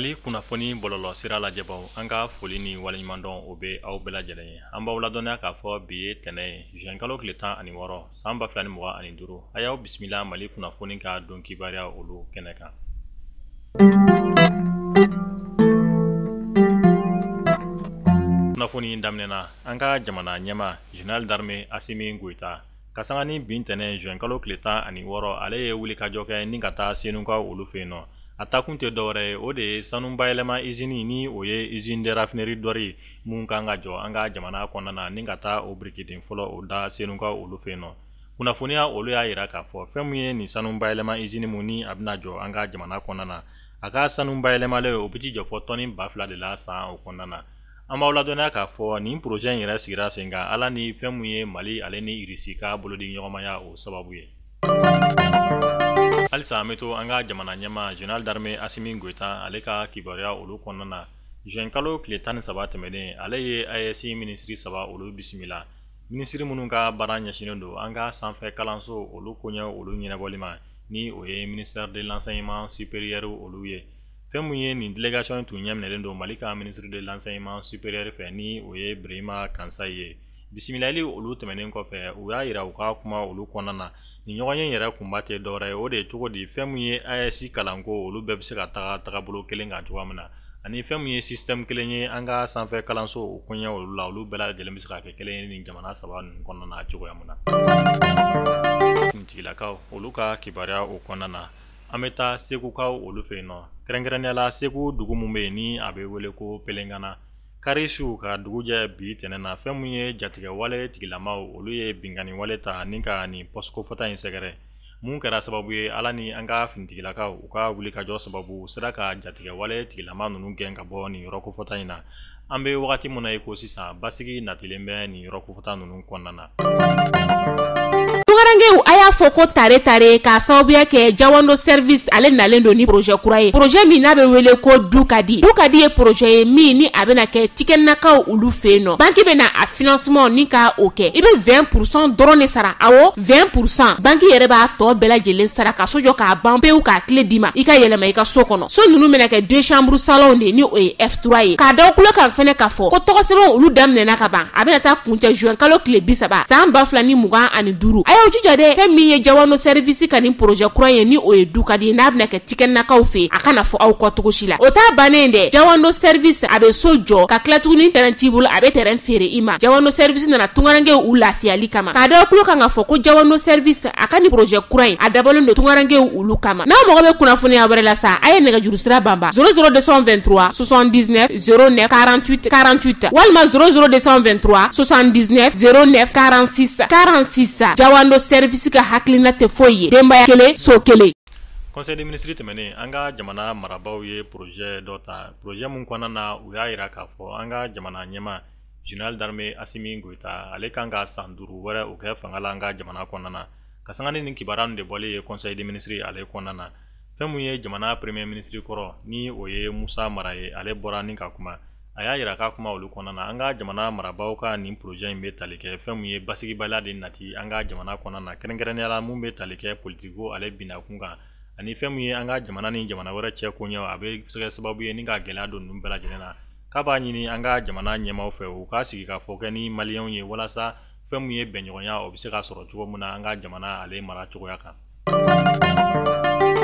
Mali kunnafoni bɔlɔlɔ sira lajɛbaw an ka foli ni waleɲumandɔn o bɛ aw bɛɛ lajɛlen ye. An b'aw ladɔnniya k'a fɔ bi ye tɛnɛ ye juin kalo tile 16 san 2025 a y'aw bisimila Mali kunnafoni ka don kibaruya olu kɛnɛ kan. Kunnafoni daminɛna an ka jamana ɲɛma Général d'armée Assimi Goïta ka sanga ni bin tɛnɛ juin kalo tile 16 ale ye wulikajɔ kɛ ni ka taa Senu ka olu fɛ yen nɔ. A takun tɛ dɔwɛrɛ ye o de ye sanu bayɛlɛma usine ni o ye usine de raffinerie dɔ ye mun kan ka jɔ an ka jamana kɔnɔna na ni ka taa o birikiden fɔlɔ o da Senu ka olu fɛ yen nɔ. Kunnafoniya olu y'a yira k'a fɔ fɛn mun ye nin sanu bayɛlɛma usine mun ni a bɛna jɔ an ka jamana kɔnɔna na a ka sanu bayɛlɛmalen o bɛ jɔ fɔ tɔni 2000 de la san o kɔnɔna na. An b'aw ladɔnniya k'a fɔ nin projet in yɛrɛ sigira sen kan ala ni fɛn mun ye Mali ale ni Irisi ka bolodi ɲɔgɔnmaya o sababu ye. Halisa an bɛ to an ka jamana ɲɛma Général d'armée Assimi Goïta ale ka kibaruya olu kɔnɔna na juin kalo tile 13 tɛmɛnen ale ye AES ministre 3 olu bisimila. Ministre minnu ka baara ɲɛsinnen don an ka sanfɛ kalanso olu koɲɛ olu ɲɛnabɔli ma ni o ye ministère de l'enseignement supérieur olu ye. Fɛn mun ye nin délégation tun ɲɛminɛlen don Mali ka ministre de l'enseignement supérieur fɛ ni o ye Birahima Kansayi ye. Bisimilali olu tɛmɛnen kɔfɛ u y'a yira u ka kuma olu kɔnɔna na ni ɲɔgɔnye yɛrɛ kunba tɛ dɔwɛrɛ ye o de ye cogo di fɛn mun ye AES kalanko olu bɛɛ bɛ se ka tagabolo kelen kan cogoya min na ani fɛn mun ye système kelen ye an ka sanfɛ kalanso o koɲɛ olu la olu bɛɛ lajɛlen bɛ se ka kɛ kelen ye ni jamana saba ninnu kɔnɔna na cogoya min na. Kuntigilakaw olu ka kibaruya o kɔnɔna na an bɛ taa Segukaw olu fɛ yen nɔ kɛrɛnkɛrɛnnenya la Segu dugu mun bɛ yen ni a bɛ wele ko Pelengana Karisu ka dugujɛ bi tɛnɛn na fɛn mun ye jatigɛ wale tigilamaw olu ye bingani wale ta ni ka nin poste fɔta in sɛgɛrɛ mun kɛra sababu ye ala ni an ka finitigilakaw u ka wulikajɔ sababu sera ka jatigɛ wale tigilama ninnu gɛn ka bɔ nin yɔrɔ kofɔta in na. An bɛ wagati mun na i ko sisan basigi natilen bɛ nin yɔrɔ kofɔta ninnu kɔnɔna na. Tungarankew a y'a fɔ ko tare k'a sababuya kɛ Jawando service ale nalen don ni projet kura ye. Projet min n'a bɛ wele ko Dukadi. Dukadi ye projet ye min ni a bɛna kɛ tikɛnakaw olu fɛ yen nɔ. Banki bɛna a financement ni ka o kɛ. I bɛ 20% dɔrɔn de sara. Awɔ 20%. Banki yɛrɛ b'a tɔ bɛɛ lajɛlen sara ka so jɔ k'a ban pewu k'a tile d'i ma. I ka yɛlɛma i ka so kɔnɔ. So ninnu bɛna kɛ 2 chambre salon de ni o ye F3 ye. K'a da kulo kan fɛnɛ k'a fɔ ko tɔgɔsɛbɛn olu daminɛna ka ban. A bɛna taa kuncɛ juin kalo tile 30 san 2025. A y'aw jija dɛ fɛn min ye Jawando service ka nin projet kura ye ni o ye Dukadi ye n'a bɛna kɛ tikɛnakaw fɛ a kana fɔ aw kɔ cogo si la. O t'a bannen dɛ Jawando service a bɛ so jɔ ka tila tuguni terrain t'i bolo a bɛ terrain feere i ma. Jawando service nana tungarankew u lafiyali kama. K'a da kulo kan ka fɔ ko Jawando service a ka nin projet kura in a dabɔlen don tungarankew olu kama. N'aw mago bɛ kunnafoniya wɛrɛ la sa a ye nɛgɛjuru sira banba 00223 79 09 48 48 walima 00223 79 09 46 46 Jawando service ka hakilina tɛ foyi ye denbaya kelen so kelen. Conseil des ministres tɛmɛnen an ka jamana marabaw ye projet dɔ ta projet mun kɔnɔna na u y'a yira k'a fɔ an ka jamana ɲɛma Général d'armée Assimi Goïta ale kan ka san 5 wɛrɛ o kɛ fanga la an ka jamana kɔnɔna na ka sanga ni nin kibaruya de bɔlen ye Conseil des ministres ale kɔnɔna na fɛn mun ye jamana premier ministre kɔrɔ ni o ye Musa Mara ye ale bɔra ni ka kuma a y'a yira k'a kuma olu kɔnɔna na an ka jamana marabaw ka nin projet in bɛ tali kɛ fɛn mun ye basigibaliya de nati an ka jamana kɔnɔna na kɛrɛnkɛrɛnnenya la mun bɛ tali kɛ politiko ale binna kun kan ani fɛn mun ye an ka jamana ni jamana wɛrɛ cɛ ko ɲɛ a bɛ se ka sababu ye ni ka gɛlɛya don ninnu bɛɛ lajɛlen na k'a b'a ɲini an ka jamana ɲɛmaaw fɛ u ka sigi ka fɔ kɛ ni maliyɛnw ye walasa fɛn mun ye bɛnɲɔgɔnya o bɛ se ka sɔrɔ cogo min na an ka jamana ale mara cogoya kan.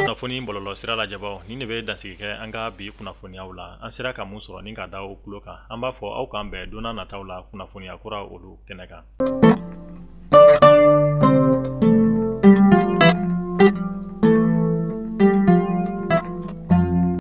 Kunnafoni bɔlɔlɔ sira lajɛbaw nin de bɛ dansigi kɛ an ka bi kunnafoniyaw la an sera ka mun sɔrɔ ni ka da o kulo kan an b'a fɔ aw k'an bɛn donna nataw la kunnafoniya kura olu kɛnɛ kan.